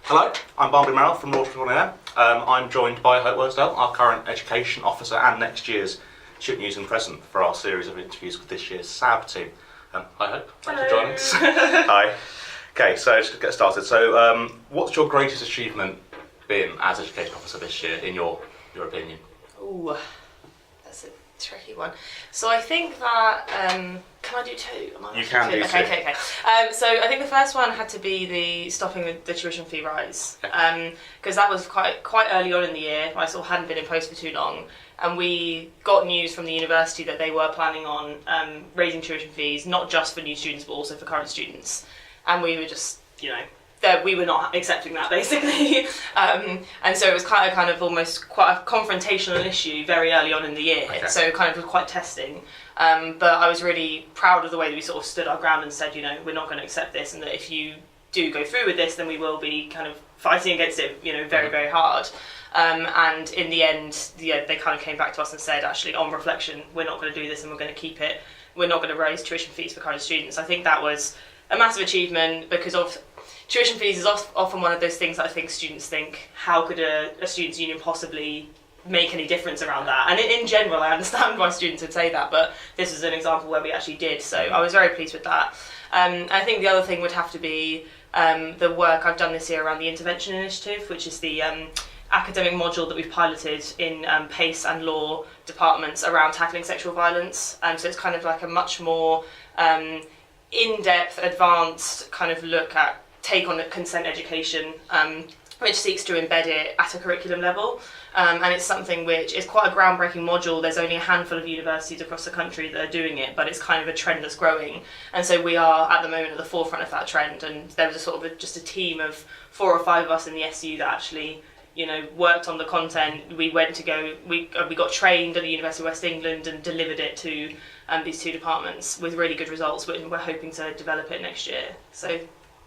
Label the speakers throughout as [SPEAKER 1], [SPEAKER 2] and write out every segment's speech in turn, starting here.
[SPEAKER 1] Hello, I'm Barnaby Merrill from Law on Air. I'm joined by Hope Worsdale, our current Education Officer and next year's Student News and Present for our series of interviews with this year's SAB team. Hi Hope, thanks for joining us. Hi. Okay, so just to get started. So what's your greatest achievement been as Education Officer this year, in your opinion?
[SPEAKER 2] Ooh, that's a tricky one. So I think that, can I do two?
[SPEAKER 1] You can do two.
[SPEAKER 2] Okay. So I think the first one had to be the stopping the tuition fee rise, because that was quite early on in the year. I sort of hadn't been in post for too long, and we got news from the university that they were planning on raising tuition fees, not just for new students but also for current students, and we were just, we were not accepting that, basically. And so it was kind of almost quite a confrontational issue very early on in the year. Okay. So it kind of was quite testing. But I was really proud of the way that we sort of stood our ground and said, we're not going to accept this, and that if you do go through with this, then we will be kind of fighting against it, very, very hard. And in the end, they kind of came back to us and said, actually, on reflection, we're not going to do this and we're going to keep it. We're not going to raise tuition fees for current students. I think that was a massive achievement, because of tuition fees is often one of those things that I think students think, how could a students' union possibly make any difference around that? And in general, I understand why students would say that, but this is an example where we actually did, so I was very pleased with that. I think the other thing would have to be the work I've done this year around the intervention initiative, which is the academic module that we've piloted in PACE and law departments around tackling sexual violence. So it's kind of like a much more in-depth, advanced kind of take on consent education, which seeks to embed it at a curriculum level. And it's something which is quite a groundbreaking module. There's only a handful of universities across the country that are doing it, but it's kind of a trend that's growing. And so we are at the moment at the forefront of that trend. And there was just a team of 4 or 5 of us in the SU that actually, worked on the content. We got trained at the University of West England and delivered it to these 2 departments with really good results. We're hoping to develop it next year. So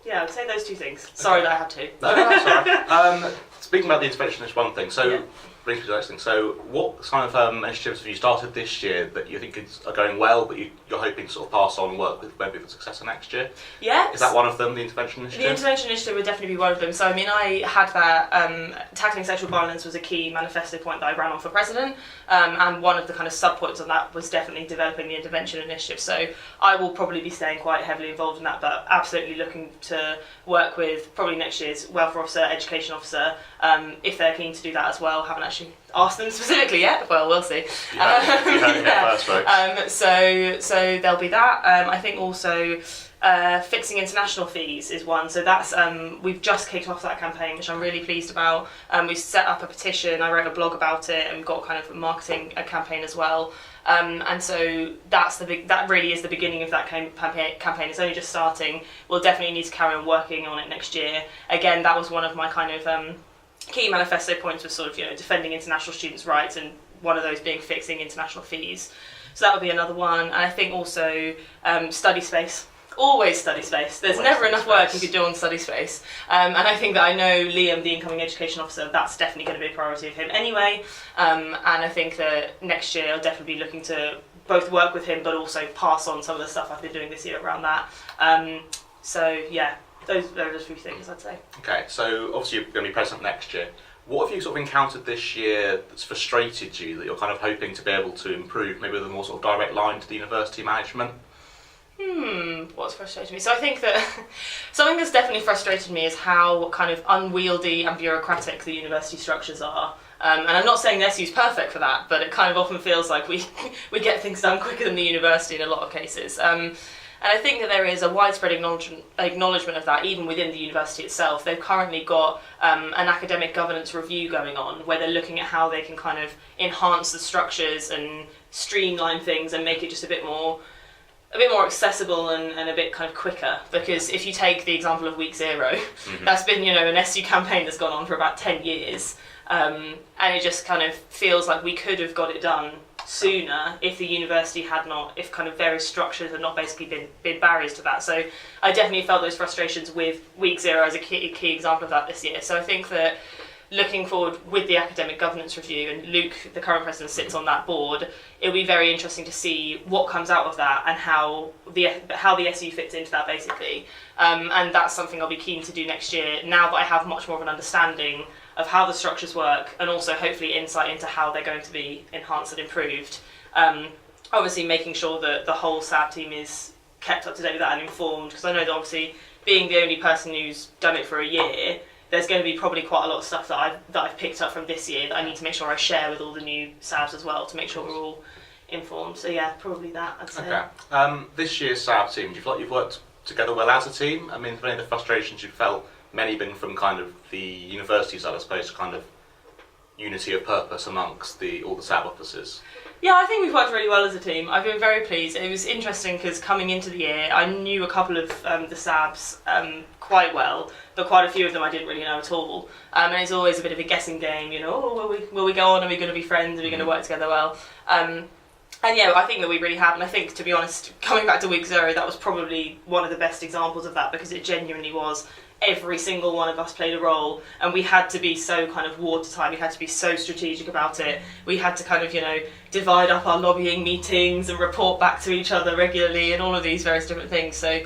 [SPEAKER 2] yeah, I'd say those 2 things. Sorry that I had to.
[SPEAKER 1] No, that's all right. Speaking about the intervention is one thing, so brings me to the next thing. So what kind of initiatives have you started this year that you think are going well, but you're hoping to sort of pass on and work with maybe for success next year?
[SPEAKER 2] Yes.
[SPEAKER 1] Is that one of them, the intervention initiative?
[SPEAKER 2] The intervention initiative would definitely be one of them. So I had that, tackling sexual violence was a key manifesto point that I ran on for president, and one of the kind of sub-points on that was definitely developing the intervention initiative. So I will probably be staying quite heavily involved in that, but absolutely looking to work with probably next year's welfare officer, education officer, if they're keen to do that as well. Haven't actually asked them specifically yet, well, we'll see.
[SPEAKER 1] You heard it here first, folks.
[SPEAKER 2] So there'll be that. I think also fixing international fees is one. So that's we've just kicked off that campaign, which I'm really pleased about. We've set up a petition. I wrote a blog about it, and we've got kind of a marketing campaign as well. And so that really is the beginning of that campaign. It's only just starting. We'll definitely need to carry on working on it next year. Again, that was one of my kind of key manifesto points, was sort of defending international students' rights, and one of those being fixing international fees. So that would be another one. And I think also study space. Always study space. There's never enough work you could do on study space. And I think that I know Liam, the incoming education officer, that's definitely going to be a priority of him anyway. And I think that next year I'll definitely be looking to both work with him but also pass on some of the stuff I've been doing this year around that. So yeah, those are just a few things I'd say.
[SPEAKER 1] Okay, so obviously you're going to be president next year. What have you sort of encountered this year that's frustrated you, that you're kind of hoping to be able to improve, maybe with a more sort of direct line to the university management?
[SPEAKER 2] What's frustrated me? So I think that something that's definitely frustrated me is how kind of unwieldy and bureaucratic the university structures are. And I'm not saying the SU's perfect for that, but it kind of often feels like we get things done quicker than the university in a lot of cases. And I think that there is a widespread acknowledgement of that even within the university itself. They've currently got an academic governance review going on where they're looking at how they can kind of enhance the structures and streamline things and make it just a bit more accessible and a bit kind of quicker. Because if you take the example of Week Zero, that's been an SU campaign that's gone on for about 10 years, and it just kind of feels like we could have got it done sooner if the university had not, if kind of various structures had not basically been barriers to that. So I definitely felt those frustrations with Week Zero as a key example of that this year. So I think that looking forward with the academic governance review, and Luke, the current president, sits on that board. It'll be very interesting to see what comes out of that and how the SU fits into that, basically. And that's something I'll be keen to do next year, now that I have much more of an understanding of how the structures work, and also hopefully insight into how they're going to be enhanced and improved. Obviously making sure that the whole SAB team is kept up to date with that and informed, because I know that obviously being the only person who's done it for a year, there's going to be probably quite a lot of stuff that I've picked up from this year that I need to make sure I share with all the new SABs as well, to make sure we're all informed. So yeah, probably that, I'd say.
[SPEAKER 1] Okay. This year's SAB team, do you feel like you've worked together well as a team? I mean, have any of the frustrations you've felt, many been from kind of the university side, I suppose, kind of unity of purpose amongst all the SAB officers?
[SPEAKER 2] Yeah, I think we've worked really well as a team. I've been very pleased. It was interesting because coming into the year, I knew a couple of the SABs quite well, but quite a few of them I didn't really know at all. And it's always a bit of a guessing game, you know, will we go on? Are we going to be friends? Are we going to work together well? And yeah, I think that we really have. And I think, to be honest, coming back to week 0, that was probably one of the best examples of that, because it genuinely was. Every single one of us played a role, and we had to be so kind of watertight, we had to be so strategic about it. We had to kind of, you know, divide up our lobbying meetings and report back to each other regularly and all of these various different things. So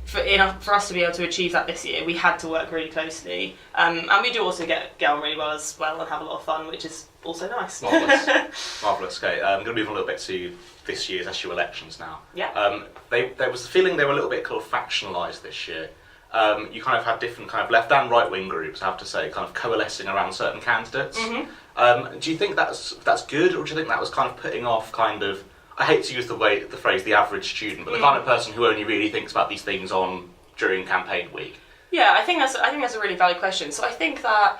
[SPEAKER 2] for us to be able to achieve that this year, we had to work really closely. And we do also get on really well as well and have a lot of fun, which is also nice.
[SPEAKER 1] Marvellous. Marvellous. Okay, I'm going to move on a little bit to this year's SU elections now.
[SPEAKER 2] Yeah.
[SPEAKER 1] There was the feeling they were a little bit kind of factionalised this year. You kind of had different kind of left and right wing groups, I have to say, kind of coalescing around certain candidates. Mm-hmm. Do you think that's good, or do you think that was kind of putting off kind of, I hate to use the phrase the average student, but the kind of person who only really thinks about these things during campaign week? Yeah,
[SPEAKER 2] I think that's a really valid question. So I think that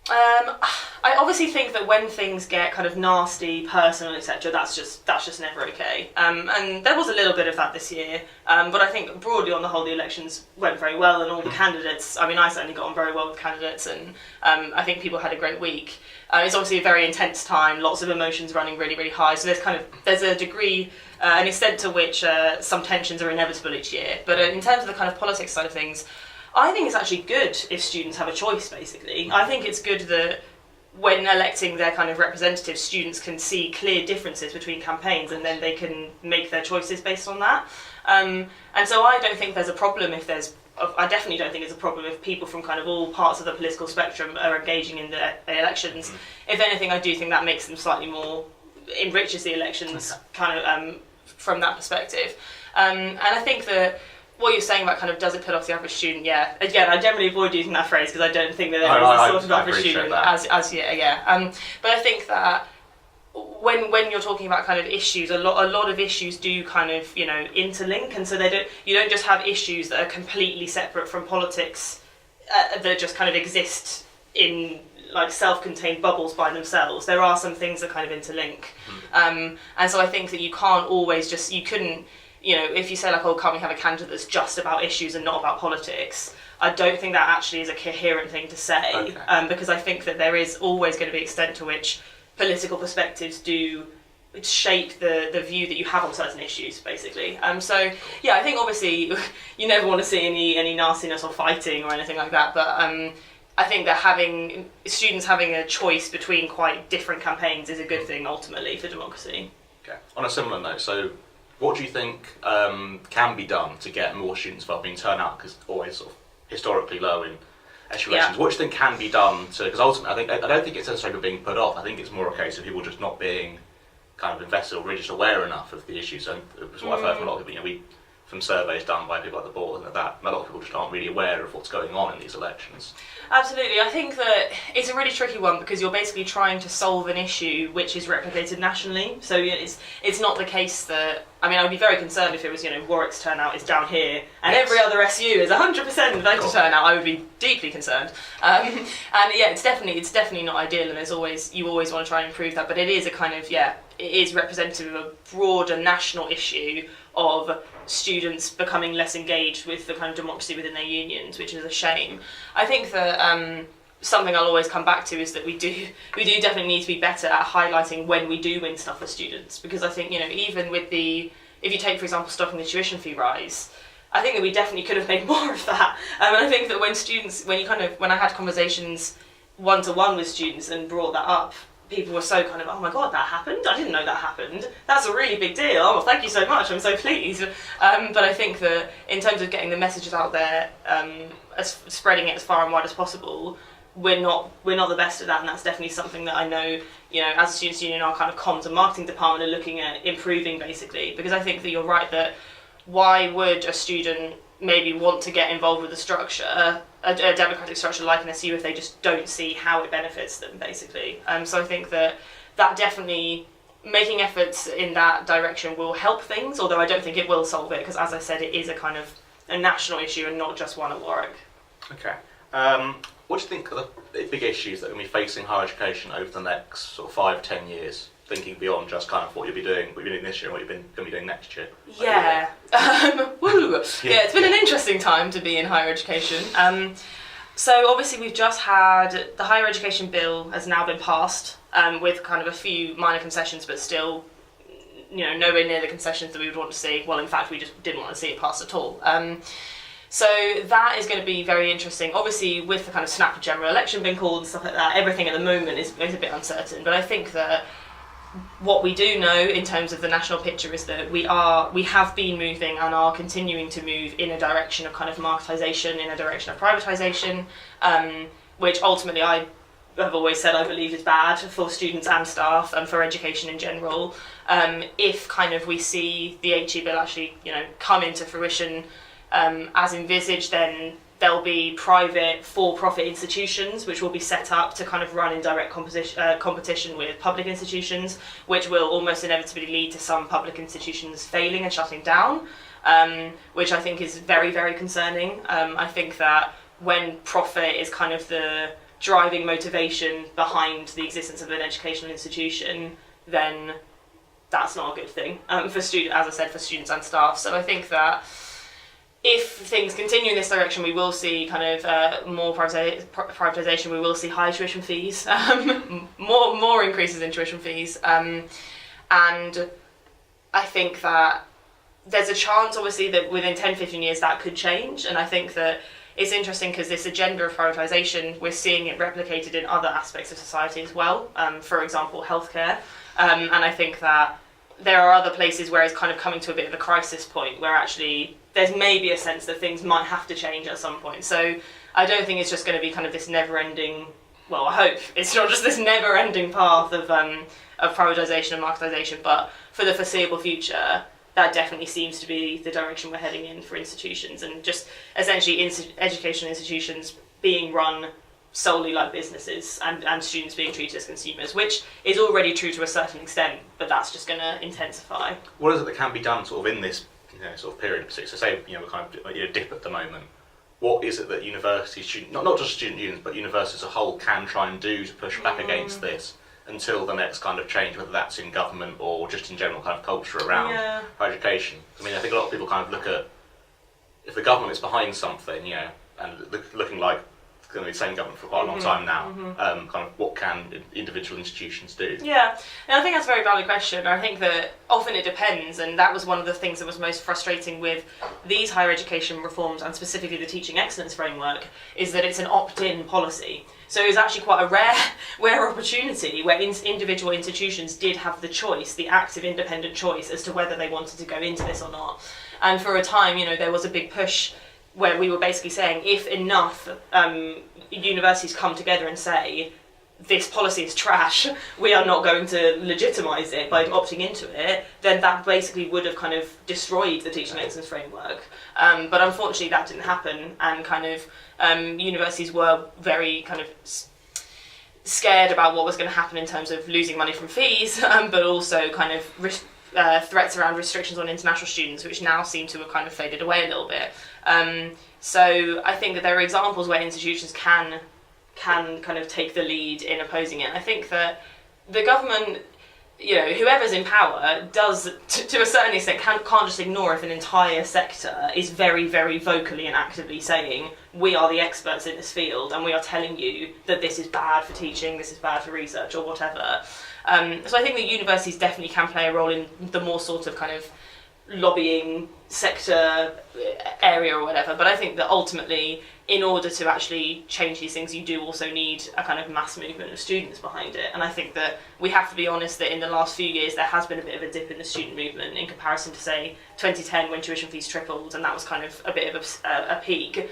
[SPEAKER 2] I obviously think that when things get kind of nasty, personal, etc., that's just never okay. And there was a little bit of that this year, but I think broadly on the whole the elections went very well, and all the candidates, I mean, I certainly got on very well with candidates, and I think people had a great week. It's obviously a very intense time, lots of emotions running really, really high, so there's a degree, an extent to which some tensions are inevitable each year. But in terms of the kind of politics side of things, I think it's actually good if students have a choice, basically. I think it's good that when electing their kind of representatives, students can see clear differences between campaigns, and then they can make their choices based on that. And so I don't think there's a problem I definitely don't think it's a problem if people from kind of all parts of the political spectrum are engaging in the elections. If anything, I do think that makes them slightly more, enriches the elections kind of from that perspective. And I think that what you're saying about kind of does it put off the average student, yeah. Again, I generally avoid using that phrase because I don't think that there is a sort of average student as yet, yeah. But I think that when you're talking about kind of issues, a lot of issues do kind of, you know, interlink, and so you don't just have issues that are completely separate from politics that just kind of exist in like self-contained bubbles by themselves. There are some things that kind of interlink, and so I think that you couldn't. You know, if you say like, oh, can't we have a candidate that's just about issues and not about politics? I don't think that actually is a coherent thing to say, okay. Because I think that there is always going to be an extent to which political perspectives do shape the view that you have on certain issues, basically. So, yeah, I think obviously you never want to see any nastiness or fighting or anything like that, but I think that students having a choice between quite different campaigns is a good thing, ultimately, for democracy.
[SPEAKER 1] Okay. On a similar note, so what do you think can be done to get more students involved? I mean, turnout is always sort of historically low in SU elections. Yeah. What do you think can be done to? Because ultimately, I don't think it's necessarily being put off. I think it's more a case of people just not being kind of invested or really just aware enough of the issues. And it's what I've heard from a lot of people. You know, from surveys done by people like the board and like that, a lot of people just aren't really aware of what's going on in these elections.
[SPEAKER 2] Absolutely. I think that it's a really tricky one because you're basically trying to solve an issue which is replicated nationally. So it's not the case that, I mean, I would be very concerned if it was, you know, Warwick's turnout is down here and every other SU is 100% voter turnout. I would be deeply concerned. And yeah, it's definitely not ideal, and you always want to try and improve that. But it is a kind of, it is representative of a broader national issue of students becoming less engaged with the kind of democracy within their unions, which is a shame. I think that something I'll always come back to is that we do definitely need to be better at highlighting when we do win stuff for students, because I think, you know, even with if you take, for example, stopping the tuition fee rise, I think that we definitely could have made more of that. And I think that when I had conversations one-to-one with students and brought that up, people were so kind of, oh my god, that happened? I didn't know that happened. That's a really big deal. Oh, thank you so much. I'm so pleased. But I think that in terms of getting the messages out there, spreading it as far and wide as possible, we're not the best at that, and that's definitely something that I know, as a students' union, our kind of comms and marketing department are looking at improving, basically, because I think that you're right that why would a student maybe want to get involved with a structure, a democratic structure like an SU, if they just don't see how it benefits them, basically. So I think that definitely making efforts in that direction will help things, although I don't think it will solve it, because as I said, it is a kind of a national issue and not just one at Warwick.
[SPEAKER 1] Okay. What do you think are the big issues that are going to be facing higher education over the next sort of 5-10 years? Thinking beyond just kind of what you'll be doing this year and what you're going to be doing next year.
[SPEAKER 2] Yeah. Woo! Yeah, it's been an interesting time to be in higher education. So obviously we've just had the higher education bill has now been passed, with kind of a few minor concessions, but still, nowhere near the concessions that we would want to see. Well, in fact, we just didn't want to see it passed at all. So that is going to be very interesting. Obviously, with the kind of snap general election being called and stuff like that, everything at the moment is a bit uncertain. But I think that what we do know in terms of the national picture is that we have been moving and are continuing to move in a direction of kind of marketisation, in a direction of privatisation, which ultimately I have always said I believe is bad for students and staff and for education in general. If kind of we see the HE bill actually, come into fruition as envisaged, then there'll be private for-profit institutions which will be set up to kind of run in direct competition with public institutions, which will almost inevitably lead to some public institutions failing and shutting down, which I think is very, very concerning. I think that when profit is kind of the driving motivation behind the existence of an educational institution, then that's not a good thing for students and staff. So I think that if things continue in this direction, we will see kind of more privatisation. We will see high tuition fees, more increases in tuition fees, and I think that there's a chance, obviously, that within 10-15 years that could change. And I think that it's interesting because this agenda of privatisation, we're seeing it replicated in other aspects of society as well. For example, healthcare, and I think that there are other places where it's kind of coming to a bit of a crisis point where actually there's maybe a sense that things might have to change at some point. So I don't think it's just going to be kind of this never-ending, well, I hope it's not just this never-ending path of privatisation and marketisation, but for the foreseeable future, that definitely seems to be the direction we're heading in for institutions, and just essentially educational institutions being run solely like businesses and students being treated as consumers, which is already true to a certain extent, but that's just going to intensify.
[SPEAKER 1] What is it that can be done sort of in this sort of period? So say we're kind of a dip at the moment. What is it that universities, not just student unions, but universities as a whole can try and do to push back against this until the next kind of change, whether that's in government or just in general kind of culture around higher education? I mean, I think a lot of people kind of look at if the government is behind something, and looking like it's going to be the same government for quite a long time now, kind of what can individual institutions do? Yeah,
[SPEAKER 2] and I think that's a very valid question. I think that often it depends, and that was one of the things that was most frustrating with these higher education reforms, and specifically the teaching excellence framework, is that it's an opt-in policy. So it was actually quite a rare opportunity where individual institutions did have the choice, the active independent choice, as to whether they wanted to go into this or not. And for a time, there was a big push where we were basically saying if enough universities come together and say this policy is trash, we are not going to legitimise it by opting into it, then that basically would have kind of destroyed the teaching excellence framework. But unfortunately that didn't happen, and kind of universities were very kind of scared about what was going to happen in terms of losing money from fees, but also kind of threats around restrictions on international students, which now seem to have kind of faded away a little bit. So I think that there are examples where institutions can kind of take the lead in opposing it. I think that the government, whoever's in power does, to a certain extent, can't just ignore if an entire sector is very, very vocally and actively saying, we are the experts in this field and we are telling you that this is bad for teaching, this is bad for research or whatever. So I think that universities definitely can play a role in the more sort of kind of lobbying sector area or whatever, but I think that ultimately, in order to actually change these things, you do also need a kind of mass movement of students behind it. And I think that we have to be honest that in the last few years there has been a bit of a dip in the student movement in comparison to, say, 2010 when tuition fees tripled, and that was kind of a bit of a peak.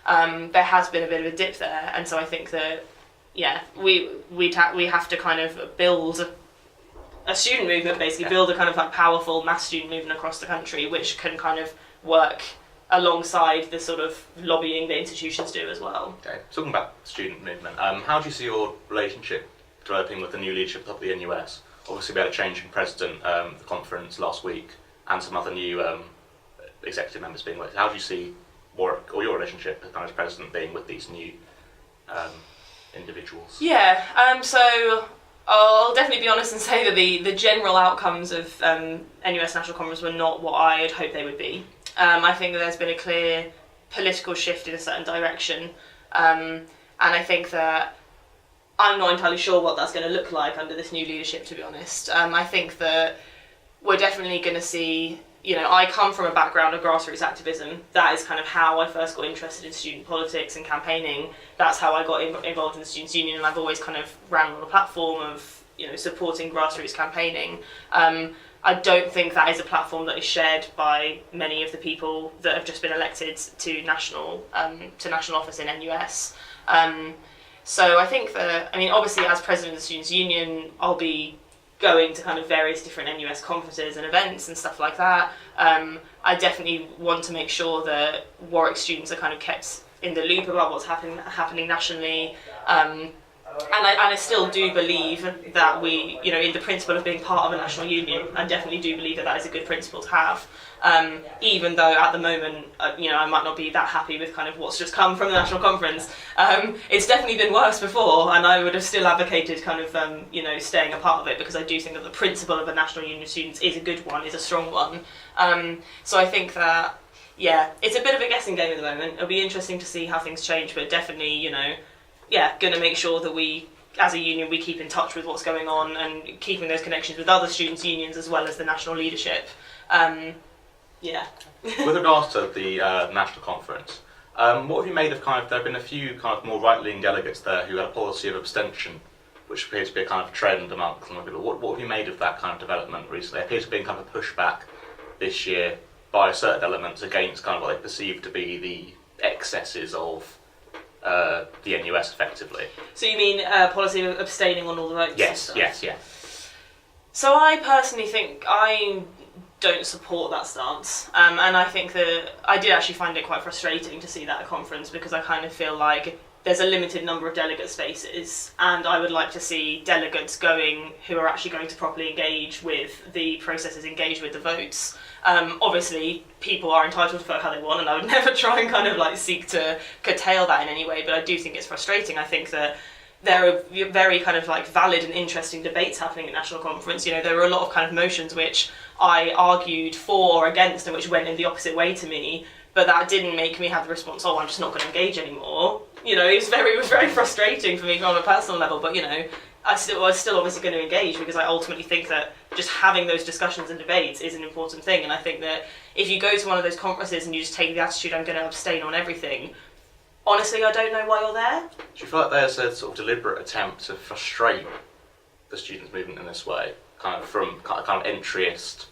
[SPEAKER 2] There has been a bit of a dip there, and so I think that, yeah, we have to kind of build a student movement, basically build a kind of like powerful mass student movement across the country, which can kind of work alongside the sort of lobbying that institutions do as well.
[SPEAKER 1] Okay, talking about student movement, how do you see your relationship developing with the new leadership of the NUS? Obviously we had a change in president at the conference last week, and some other new executive members being elected. How do you see Warwick, or your relationship as president, being with these new individuals?
[SPEAKER 2] Yeah, so I'll definitely be honest and say that the general outcomes of NUS National Conference were not what I had hoped they would be. I think that there's been a clear political shift in a certain direction, and I think that I'm not entirely sure what that's going to look like under this new leadership, to be honest. I think that we're definitely going to see, I come from a background of grassroots activism. That is kind of how I first got interested in student politics and campaigning. That's how I got involved in the Students' Union, and I've always kind of ran on a platform of, supporting grassroots campaigning. I don't think that is a platform that is shared by many of the people that have just been elected to national office in NUS. So I think that, obviously as president of the Students' Union, I'll be going to kind of various different NUS conferences and events and stuff like that. I definitely want to make sure that Warwick students are kind of kept in the loop about what's happening nationally. And I still do believe that we, in the principle of being part of a national union, I definitely do believe that is a good principle to have. Even though at the moment, I might not be that happy with kind of what's just come from the national conference. It's definitely been worse before, and I would have still advocated kind of, staying a part of it, because I do think that the principle of a national union of students is a good one, is a strong one. So I think that, yeah, it's a bit of a guessing game at the moment. It'll be interesting to see how things change, but definitely, going to make sure that we, as a union, we keep in touch with what's going on and keeping those connections with other students' unions as well as the national leadership.
[SPEAKER 1] With regards to the national conference, what have you made of there have been a few kind of more right-leaning delegates there who had a policy of abstention, which appears to be a kind of trend amongst some people. What have you made of that kind of development recently? It appears to be kind of a pushback this year by certain elements against kind of what they perceive to be the excesses of the NUS, effectively. So
[SPEAKER 2] you mean policy of abstaining on all the votes?
[SPEAKER 1] Yes.
[SPEAKER 2] So I personally think I don't support that stance, and I think that I did actually find it quite frustrating to see that at conference, because I kind of feel like there's a limited number of delegate spaces, and I would like to see delegates going who are actually going to properly engage with the processes, engage with the votes. Obviously, people are entitled to vote how they want, and I would never try and kind of like seek to curtail that in any way, but I do think it's frustrating. I think that there are very kind of like valid and interesting debates happening at National Conference. There were a lot of kind of motions which I argued for or against and which went in the opposite way to me, but that didn't make me have the response, oh, I'm just not going to engage anymore. It was very frustrating for me on a personal level, but I was still obviously going to engage, because I ultimately think that just having those discussions and debates is an important thing. And I think that if you go to one of those conferences and you just take the attitude, I'm going to abstain on everything, honestly, I don't know why you're there. Do
[SPEAKER 1] you feel like there's a sort of deliberate attempt to frustrate the students' movement in this way, kind of from kind of entryist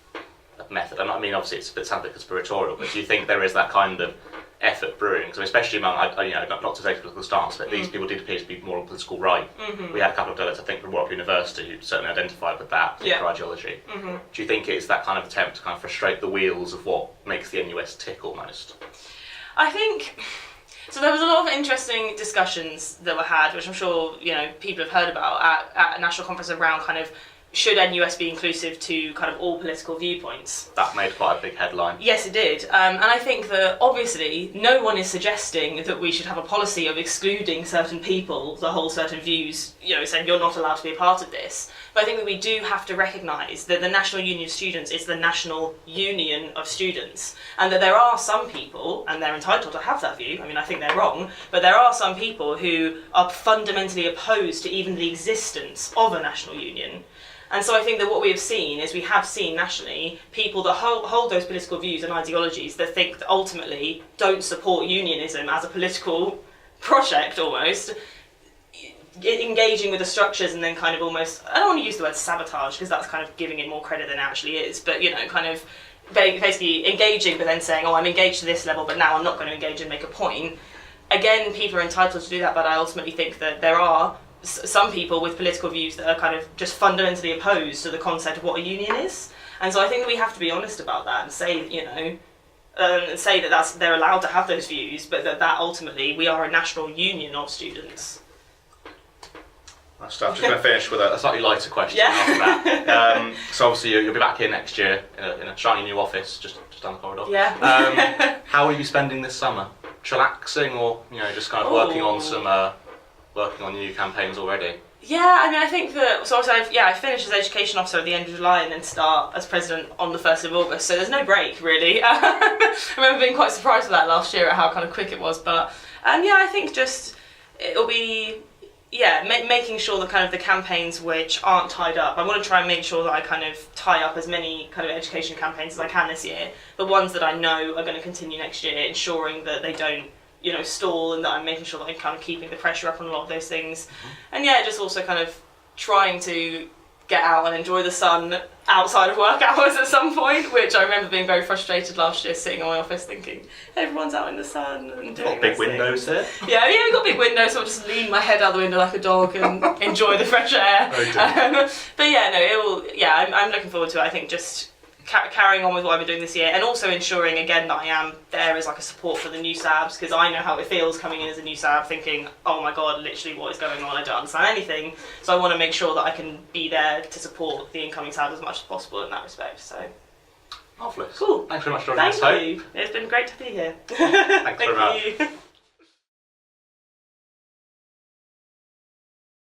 [SPEAKER 1] method? And obviously it sounds a bit conspiratorial, but do you think there is that kind of effort brewing? So especially among, not to take a political stance, but these people did appear to be more on political right. Mm-hmm. We had a couple of delegates, I think, from Warwick University who certainly identified with that ideology. Mm-hmm. Do you think it's that kind of attempt to kind of frustrate the wheels of what makes the NUS tick almost?
[SPEAKER 2] I think... So there was a lot of interesting discussions that were had, which I'm sure people have heard about at a national conference around kind of, should NUS be inclusive to kind of all political viewpoints?
[SPEAKER 1] That made quite a big headline.
[SPEAKER 2] Yes, it did. And I think that obviously no one is suggesting that we should have a policy of excluding certain people that hold certain views, saying you're not allowed to be a part of this. But I think that we do have to recognise that the National Union of Students is the national union of students, and that there are some people, and they're entitled to have that view, I think they're wrong, but there are some people who are fundamentally opposed to even the existence of a national union. And so I think that what we have seen is we have seen nationally people that hold those political views and ideologies that think that ultimately don't support unionism as a political project almost, engaging with the structures and then kind of almost, I don't want to use the word sabotage because that's kind of giving it more credit than it actually is, but kind of basically engaging but then saying, oh, I'm engaged to this level but now I'm not going to engage and make a point. Again, people are entitled to do that, but I ultimately think that there are some people with political views that are kind of just fundamentally opposed to the concept of what a union is. And so I think that we have to be honest about that and say, say that they're allowed to have those views, but that ultimately we are a national union of students.
[SPEAKER 1] I'm just going to finish with a slightly lighter question after that. So obviously you'll be back here next year in a shiny new office just down the corridor.
[SPEAKER 2] Yeah.
[SPEAKER 1] How will you be spending this summer? Chillaxing, or just kind of working on new campaigns already?
[SPEAKER 2] Yeah, I mean, I think that, so I finished as education officer at the end of July and then start as president on the 1st of August, so there's no break really. I remember being quite surprised with that last year at how kind of quick it was, but I think just it'll be making sure that kind of the campaigns which aren't tied up, I want to try and make sure that I kind of tie up as many kind of education campaigns as I can this year, the ones that I know are going to continue next year, ensuring that they don't stall, and that I'm making sure that I'm kind of keeping the pressure up on a lot of those things. And just also kind of trying to get out and enjoy the sun outside of work hours at some point, which I remember being very frustrated last year, sitting in my office thinking, everyone's out in the sun and doing
[SPEAKER 1] got big windows here?
[SPEAKER 2] Yeah, we've got big windows, so I'll just lean my head out the window like a dog and enjoy the fresh air. I'm looking forward to it. I think just carrying on with what I've been doing this year, and also ensuring again that I am there as like a support for the new SABs, because I know how it feels coming in as a new SAB thinking, oh my god, literally what is going on, I don't understand anything, so I want to make sure that I can be there to support the incoming SAB as much as possible in that respect. So
[SPEAKER 1] lovely.
[SPEAKER 2] Cool.
[SPEAKER 1] Thanks very much for joining us.
[SPEAKER 2] Thank you. It's been great to be here.
[SPEAKER 1] Thanks very much.
[SPEAKER 2] Thank you.